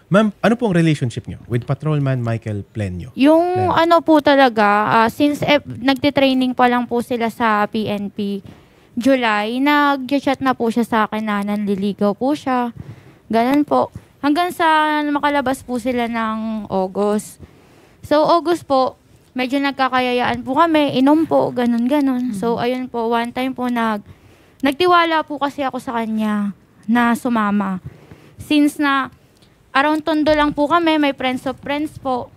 Ma'am, ano po ang relationship nyo with Patrolman Michael Plenyo? Yung ano po talaga, since nagtitraining pa lang po sila sa PNP, July, nag-chat na po siya sa akin na nanliligaw po siya. Ganun po. Hanggang sa makalabas po sila ng August. So, August po, medyo nagkakayayaan po kami, inom po, ganun. So, ayun po, one time po nagtiwala po kasi ako sa kanya na sumama. Since na around Tondo lang po kami, may friends of friends po.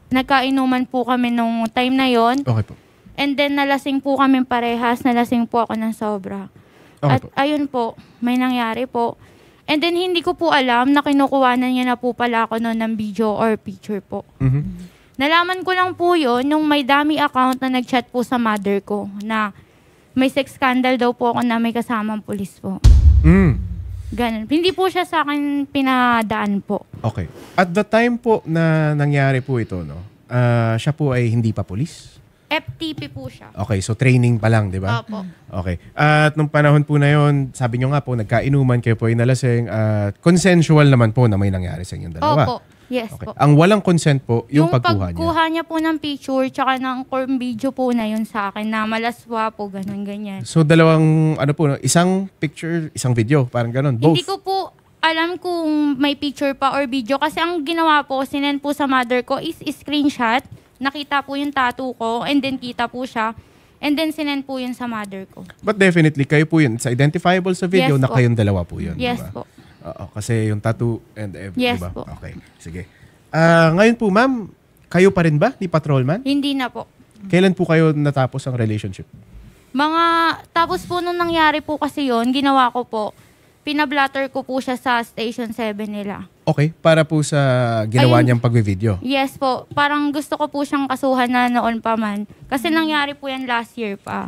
Nagkainuman po kami nung time na yon. Okay po. And then nalasing po kami parehas, nalasing po ako ng sobra. Okay At po. ayun po, may nangyari po. And then hindi ko po alam na kinukuhanan niya na po pala ako noon ng video or picture po. Nalaman ko lang po yun nung may dummy account na nag-chat po sa mother ko na may sex scandal daw po ako na may kasamang pulis po. Ganun. Hindi po siya sa akin pinadaan po. Okay. At the time po na nangyari po ito, no, siya po ay hindi pa pulis? FTP po siya. Okay, so training pa lang, di ba? Opo. Okay. At nung panahon po na yon, sabi nyo nga po, nagkainuman, kayo po ay nalasing, at consensual naman po na may nangyari sa inyong dalawa. Opo. Yes Okay. po. Ang walang consent po, yung pagkuha niya. pagkuha niya po ng picture tsaka ng core video po na yun sa akin na malaswa po, ganyan. So dalawang, ano po, no, isang picture, isang video, parang ganun, both. Hindi ko po alam kung may picture pa or video kasi ang ginawa po, sinend po sa mother ko is screenshot. Nakita po yung tattoo ko and then kita po siya. And then sinend po yun sa mother ko. But definitely, kayo po yun. It's identifiable sa video Yes na po. kayong dalawa po yun. Yes diba? po. Oo, kasi yung tattoo and Yes diba? po. Okay, sige. Ngayon po, ma'am, kayo pa rin ba ni Patrolman? Hindi na po. Kailan po kayo natapos ang relationship? Tapos po nung nangyari po kasi yun, ginawa ko po, pinablatter ko po siya sa Station 7 nila. Okay, para po sa ginawa Ayun. niyang pagbe-video. Yes po, parang gusto ko po siyang kasuhan na noon pa man. Kasi nangyari po yan last year pa.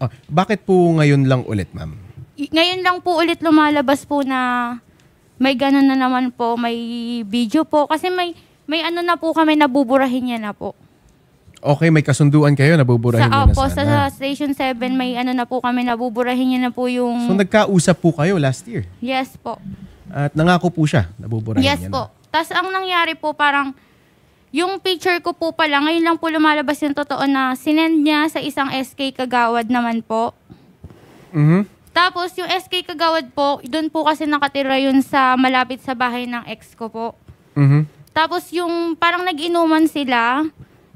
Oh, bakit po ngayon lang ulit, ma'am? Ngayon lang po ulit lumalabas po na may ganun na naman po, may video po. Kasi may ano na po kami, nabuburahin niya na po. Okay, may kasunduan kayo, nabuburahin niyo na sana. Sa Station 7, may ano na po kami, nabuburahin niya na po yung... So nagkausap po kayo last year? Yes po. At nangako po siya, nabuburahin Yes niya po. na. Tapos ang nangyari po, parang yung picture ko po pala, ngayon lang po lumalabas yung totoo na sinend niya sa isang SK Kagawad naman po. Tapos yung SK Kagawad po, doon po kasi nakatira yun sa malapit sa bahay ng ex ko po. Tapos yung parang nag-inuman sila,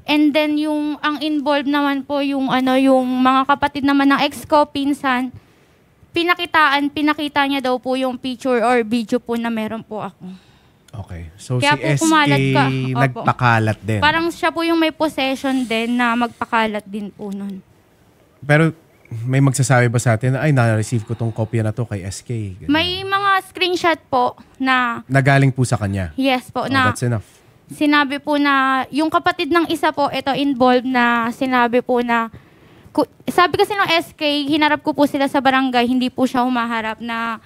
and then yung ang involved naman po yung yung mga kapatid naman ng ex ko, pinsan, pinakita niya daw po yung picture or video po na meron po ako. Okay. So Kaya si po SK kumalat ka. Opo. nagpakalat din. Parang siya po yung may possession din na magpakalat din po nun. Pero may magsasabi ba sa atin na, ay, na-receive ko tong kopya na to kay SK? Ganyan. May mga screenshot po na Nagaling po sa kanya. yes po, Oh, na that's enough. sinabi po na yung kapatid ng isa po, ito involved na sinabi po na sabi kasi ng SK, hinarap ko po sila sa barangay, hindi po siya humaharap na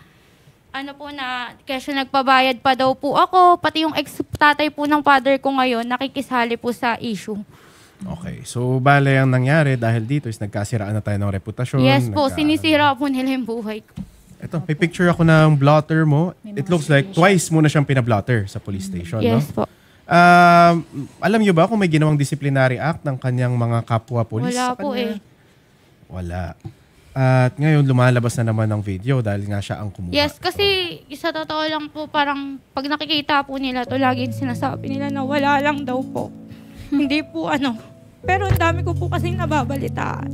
na kasi nagpabayad pa daw po ako, pati yung ex-tatay po ng father ko ngayon, nakikisali po sa issue. Okay. So, bale ang nangyari dahil dito is nagkasiraan na tayo ng reputasyon. Yes po, sinisira po nila yung buhay ko. Ito, may picture ako ng blotter mo. It looks like twice mo na siyang pinablotter sa police station, Yes no? po. Alam niyo ba kung may ginawang disciplinary act ng kanyang mga kapwa police? Wala sa po kanya? Wala. At ngayon, lumalabas na naman ng video dahil nga siya ang kumuha. Yes, kasi sa totoo lang po, parang pag nakikita po nila to, lagi sinasabi nila na wala lang daw po. Hindi po Pero ang dami ko po kasing nababalitaan.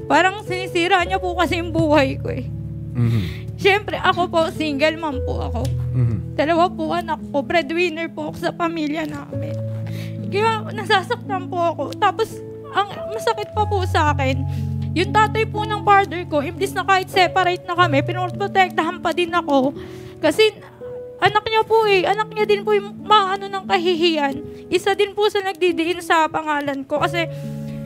Parang sinisira niya po kasi yung buhay ko eh. Siyempre, ako po, single mom po ako. Dalawa po anak ko, breadwinner po ako sa pamilya namin. Kaya nasasaktan po ako. Tapos, ang masakit pa po sa akin, yung tatay po ng father ko, imbis na kahit separate na kami, pinoprotektahan pa din ako. Kasi anak niya po anak niya din po yung ng kahihiyan. Isa din po sa nagdidiin sa pangalan ko. Kasi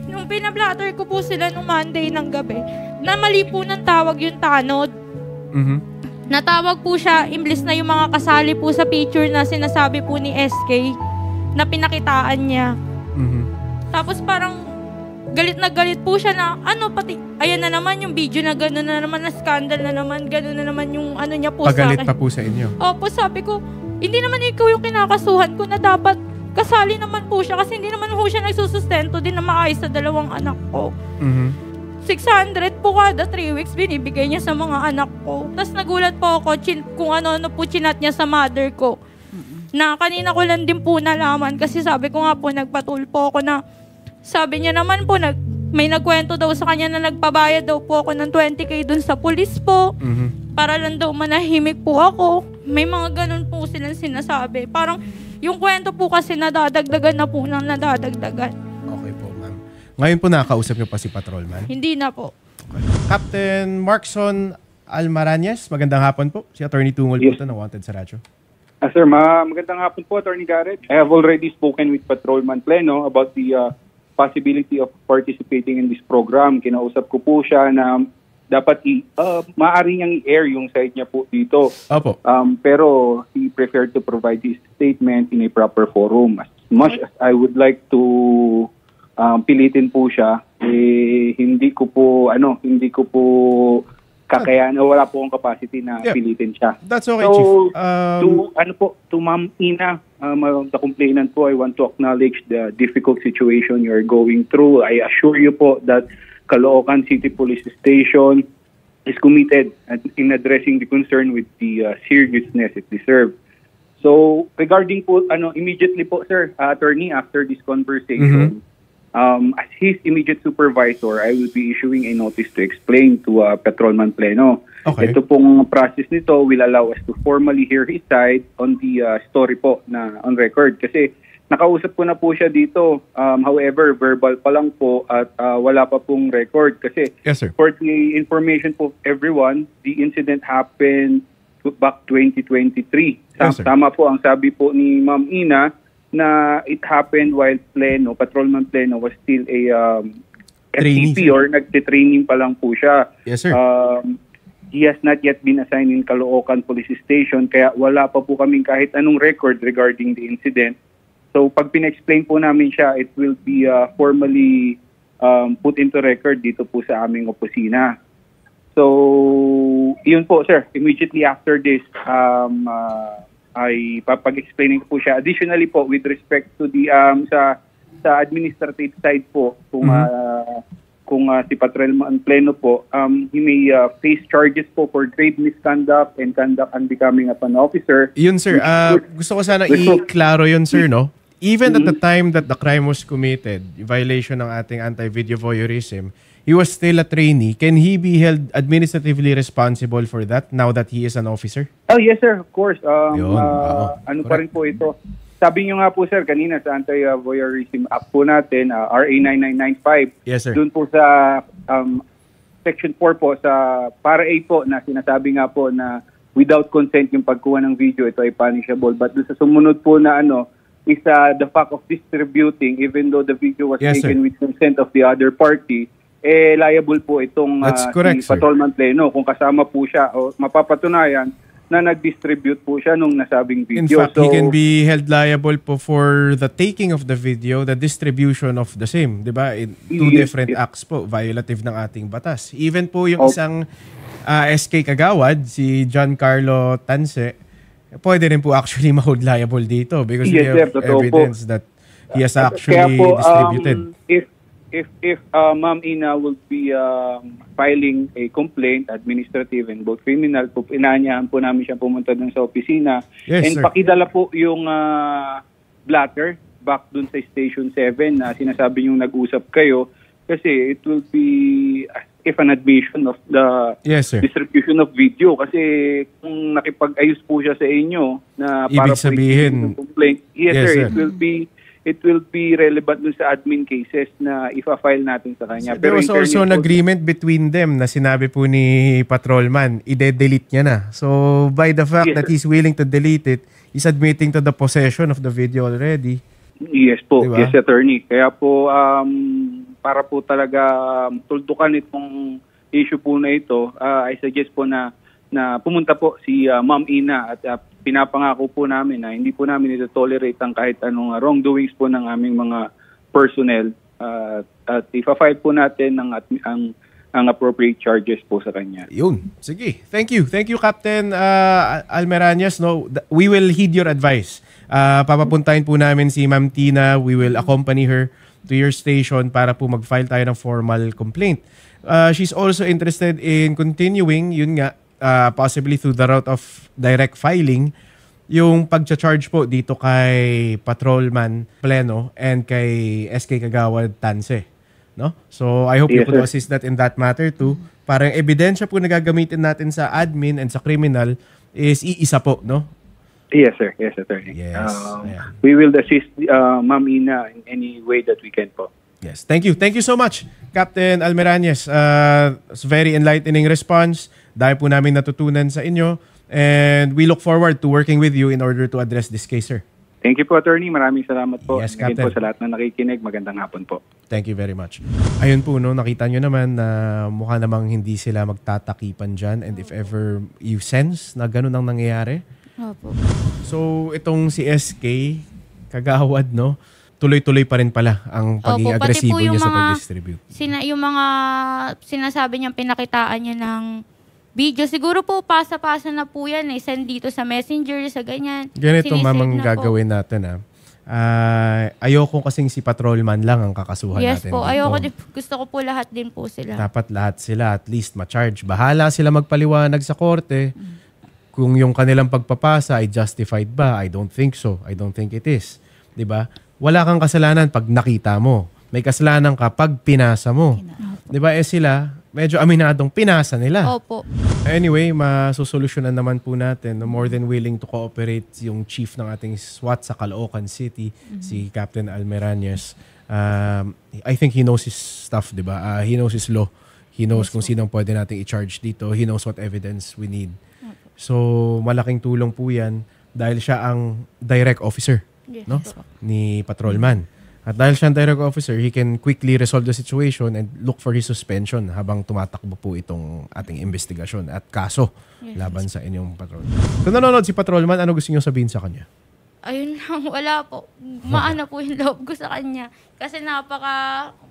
nung pinablatter ko po sila nung Monday ng gabi, na mali po ng tawag yung tanod. Natawag po siya, imbis na yung mga kasali po sa picture na sinasabi po ni SK na pinakitaan niya. Tapos parang galit na galit po siya na pati, ayan na naman yung video na gano'n na naman, na scandal na naman, gano'n na naman yung niya po Pagalit sa akin. pa po sa inyo. Opo, sabi ko, Hindi naman ikaw yung kinakasuhan ko na dapat kasali naman po siya kasi hindi naman po siya nagsusustento din na maayos sa 2 anak ko. 600 po kada 3 weeks binibigay niya sa mga anak ko. Tapos nagulat po ako kung ano-ano po chinat niya sa mother ko. Na kanina ko lang din po nalaman kasi sabi ko nga po nagpatulpo ako na sabi niya naman po may nagkwento daw sa kanya na nagpabayad daw po ako ng 20K dun sa pulis po. Para lang daw manahimik po ako. May mga ganun po silang sinasabi. Parang yung kwento po kasi nadadagdagan na po ng nadadagdagan. Okay po, ma'am. Ngayon po nakakausap niyo pa si Patrolman? Hindi na po. Okay. Captain Markson Almarañez, magandang hapon po. Si Attorney Tungol po ito na wanted sa radyo. Sir, magandang hapon po, Attorney Garrett. I have already spoken with Patrolman Pleno about the possibility of participating in this program. Kinausap ko po siya na dapat maaari niyang i-air yung side niya po dito. Opo. Pero he preferred to provide his statement in a proper forum. As much as I would like to pilitin po siya, hindi ko po kakayahan, wala po akong capacity na pilitin siya. That's okay, so, Chief. To Ma'am Ina, the complainant po, I want to acknowledge the difficult situation you're going through. I assure you po that Caloocan City Police Station is committed in addressing the concern with the seriousness it deserves. So, regarding po, immediately po, sir, attorney, after this conversation, as his immediate supervisor, I will be issuing a notice to explain to Patrolman Pleno. Okay. Ito pong process nito will allow us to formally hear his side on the story po na on record. Kasi nakausap ko na po siya dito. However, verbal pa lang po at wala pa pong record. Kasi yes, sir. For the information po of everyone, the incident happened back 2023. Yes, sir. Tama po ang sabi po ni Ma'am Ina na it happened while Patrolman Pleno was still a FTP or nagtitraining pa lang po siya. Yes, sir. He has not yet been assigned in Caloocan Police Station kaya wala pa po kaming kahit anong record regarding the incident. So pag pina-explain po namin siya, it will be formally put into record dito po sa aming opisina. So, yun po sir, immediately after this, ay papag-explaining po siya. Additionally po, with respect to the sa administrative side po, kung si Patrolman Pleno po, he may face charges po for grave misconduct and conduct unbecoming of an officer. Yun, sir. Gusto ko sana i-klaro yun, sir, no? Even at the time that the crime was committed, violation ng ating anti-video voyeurism, he was still a trainee. Can he be held administratively responsible for that now that he is an officer? Oh, yes, sir. Of course. Ano pa rin po ito? Sabi nyo nga po, sir, kanina sa Anti-Voyeurism Act po natin, RA 9995. Yes, sir. Doon po sa Section 4 po, sa Para A po, na sinasabi nga po na without consent yung pagkuha ng video, ito ay punishable. But doon sa sumunod po na is the fact of distributing, even though the video was taken with consent of the other party, liable po itong correct, si Patrolman Pleno kung kasama po siya o mapapatunayan na nag-distribute po siya nung nasabing video. In fact, he can be held liable po for the taking of the video, the distribution of the same, di ba? Two different acts po, violative ng ating batas. Even po yung isang SK Kagawad, si John Carlo Tanse, pwede rin po actually ma-hold liable dito because we have evidence that he has actually distributed. If Ma'am Ina will be filing a complaint, administrative and both criminal, inaanyahan po namin siya pumunta dun sa opisina. Yes, and sir. Pakidala po yung blatter back dun sa Station 7 na sinasabi yung nag-usap kayo kasi it will be if an admission of the distribution of video kasi kung nakipag-ayos po siya sa inyo na para ibig sabihin po complaint, sir, it will be relevant dun sa admin cases na ifa-file natin sa kanya. So, there was also an agreement between them na sinabi po ni Patrolman, ide-delete niya na. So, by the fact that he's willing to delete it, he's admitting to the possession of the video already. Yes po, diba? Yes, attorney. Kaya po, para po talaga tuldukan itong issue po na ito, I suggest po na pumunta po si Ma'am Ina at pinapangako po namin na hindi po namin ito-tolerate ang kahit anong wrongdoings po ng aming mga personnel at ipa-file po natin ang ang appropriate charges po sa kanya. Yun. Sige. Thank you. Thank you, Captain Almerañas. No, we will heed your advice. Papapuntahin po namin si Ma'am Tina. We will accompany her to your station para po mag-file tayo ng formal complaint. She's also interested in continuing, yun nga, possibly through the route of direct filing, yung pag-charge po dito kay Patrolman Pleno and kay SK Kagawad Tanse. No? So I hope you Yes, could sir. assist that in that matter too. Parang ebidensya po na gagamitin natin sa admin and sa criminal is iisa po, no? Yes, sir. Yes, attorney. Yes. Ayan. We will assist Ma'am Ina in any way that we can po. Yes. Thank you. Thank you so much, Captain Almerañas. It's very enlightening response. Dahil po namin natutunan sa inyo. And we look forward to working with you in order to address this case, sir. Thank you po, attorney. Maraming salamat po. Yes, Again Captain. po sa lahat na nakikinig. Magandang hapon po. Thank you very much. Ayun po, no, nakita nyo naman na mukha namang hindi sila magtatakipan dyan. And if ever you sense na ganun ang nangyayari. Opo. So, itong si SK, Kagawad, no, tuloy-tuloy pa rin pala ang pagiging Opo, pati agresibo po yung niya sa mga- pag-distribute. Yung mga sinasabi niyang pinakitaan niya ng video, siguro po pasa-pasa na po yan eh. Send dito sa messenger, sa ganyan. Ganito, Sinisave mamang na po. gagawin natin, ayoko kasing si Patrolman lang ang kakasuhan Yes natin. po, dito. ayoko din. Gusto ko po lahat din po sila. Dapat lahat sila at least ma-charge. Bahala sila magpaliwanag sa korte kung yung kanilang pagpapasa ay justified ba. I don't think so. I don't think it is. 'Di ba? Wala kang kasalanan pag nakita mo. May kasalanan ka pag pinasa mo. 'Di ba? Sila medyo aminadong pinasa nila. Opo. Anyway, masusolusyonan naman po natin. More than willing to cooperate yung chief ng ating SWAT sa Caloocan City, si Captain Almerañas. I think he knows his stuff, di ba? He knows his law. He knows kung sinong pwede nating i-charge dito. He knows what evidence we need. So, malaking tulong po yan dahil siya ang direct officer, Yes. no? Ni Patrolman. At dahil siya ang direct officer, he can quickly resolve the situation and look for his suspension habang tumatakbo po itong ating investigasyon at kaso laban sa inyong patrol. Kung nanonood si Patrolman, ano gusto niyo sabihin sa kanya? Ayun lang, wala po. Maana po yung loob ko sa kanya. Kasi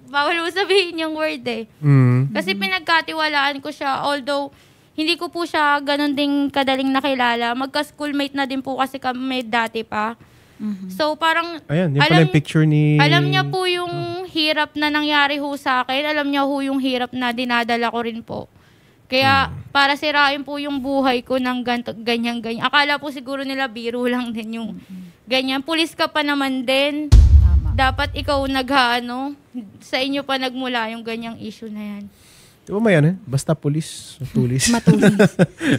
bawal mo sabihin yung word eh. Kasi pinagkatiwalaan ko siya, although hindi ko po siya ganun ding kadaling nakilala. Magka-schoolmate na din po kasi kami dati pa. So parang, Ayan, yan pala yung picture ni... alam niya po yung hirap na nangyari ho sa akin. Alam niya ho yung hirap na dinadala ko rin po. Kaya para sirain po yung buhay ko ng ganyan-ganyan. Akala po siguro nila biro lang din yung ganyan. Pulis ka pa naman din. Dapat ikaw sa inyo pa nagmula yung ganyang issue na yan. Di ba may ano? Basta pulis, tulis. Matulis.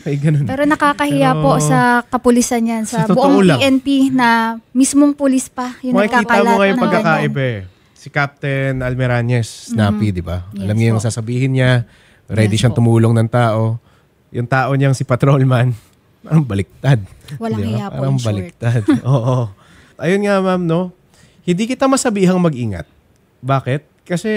Ay, ganun. Pero nakakahiya po sa kapulisan yan, sa Sa totoo buong lang. PNP na mismong pulis pa yung Makikita nagkakalat mo ngayon ng pagkakaiba eh. Si Captain Almerañas, snappy, di ba? Yes Alam niya yung po. sasabihin niya. Ready Yes siyang po. tumulong ng tao. Yung tao niyang si Patrolman, parang baliktad. Walang Di ba? hiya po, Parang in short. baliktad. Oo. Ayun nga, ma'am, no? Hindi kita masabihang mag-ingat. Bakit? Kasi,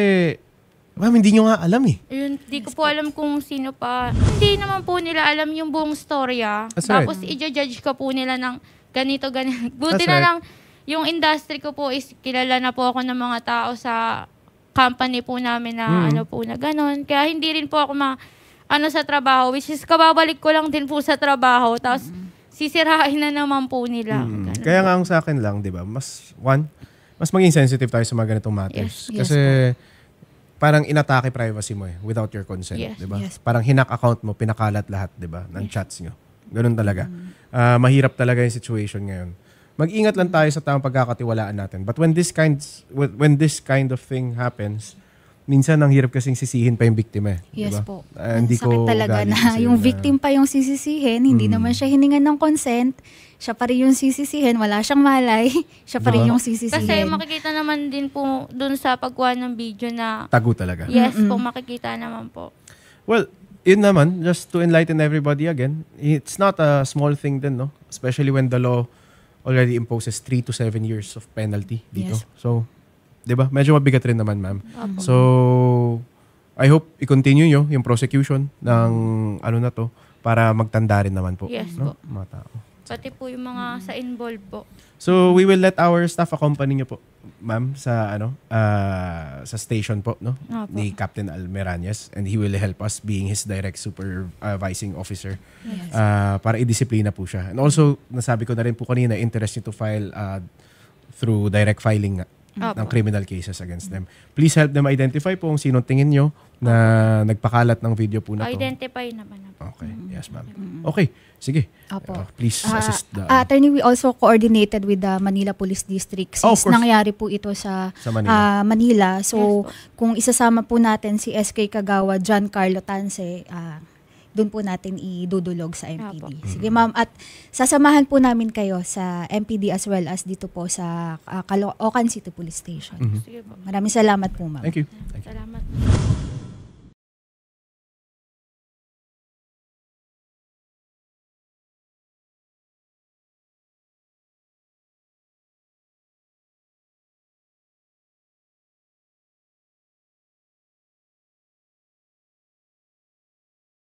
ma'am, hindi nyo nga alam eh. Ayun, di ko po alam kung sino pa. Hindi naman po nila alam yung buong storya. That's right. Tapos i-judge ka po nila ng ganito. Buti That's na right. lang, yung industry ko po is kilala na po ako ng mga tao sa company po namin na na ganon. Kaya hindi rin po ako sa trabaho, which is kababalik ko lang din po sa trabaho. Tapos sisirain na naman po nila. Ganon. Kaya nga ang sa akin lang, di ba, mas maging sensitive tayo sa mga ganitong matters. Yes. Kasi parang inatake privacy mo eh, without your consent, Yes. di ba? Yes. Parang hinak account mo, pinakalat lahat, di ba, ng chats nyo. Ganun talaga. Mahirap talaga yung situation ngayon. Mag-ingat lang tayo sa tamang pagkakatiwalaan natin. But when this kind of thing happens, minsan ang hirap kasing sisihin pa yung biktima eh. Yes di ba? po. Hindi Ang sakit ko talaga galing na kasi yung victim pa yung sisisihin, hindi naman siya hiningan ng consent, siya pa rin yung sisisihin, wala siyang malay, siya pa rin yung sisisihin. Kasi makikita naman din po dun sa pagkuha ng video na tago talaga. yes po, makikita naman po. Well, yun naman, just to enlighten everybody again, it's not a small thing din, no? Especially when the law already imposes 3 to 7 years of penalty dito. Yes. So, di ba? Medyo mabigat rin naman, ma'am. So, I hope i-continue nyo yung prosecution ng na to para magtanda rin naman po. Yes no? po. Mga tao. Pati po yung mga sa involved po. So, we will let our staff accompany nyo po ma'am, sa sa station po, no? Opo. Ni Captain Almerañez, and he will help us being his direct supervising officer. Para i-disiplina po siya. And also, nasabi ko na rin po kanina, interest niyo to file through direct filing ng criminal cases against them. Please help them identify po kung sinong tingin nyo na nagpakalat ng video po na to. Identify naman na po. Okay. Yes, ma'am. Okay. Sige. Opo. Please assist the... Attorney, we also coordinated with the Manila Police District Oh, of since course. nangyari po ito sa Manila. Manila. So, Yes po. kung isasama po natin si SK Kagawa, John Carlo Tanse, doon po natin idudulog sa MPD. Sige ma'am, at sasamahan po namin kayo sa MPD as well as dito po sa Caloocan City Police Station. Sige po. Maraming salamat po ma'am. Thank you. Salamat.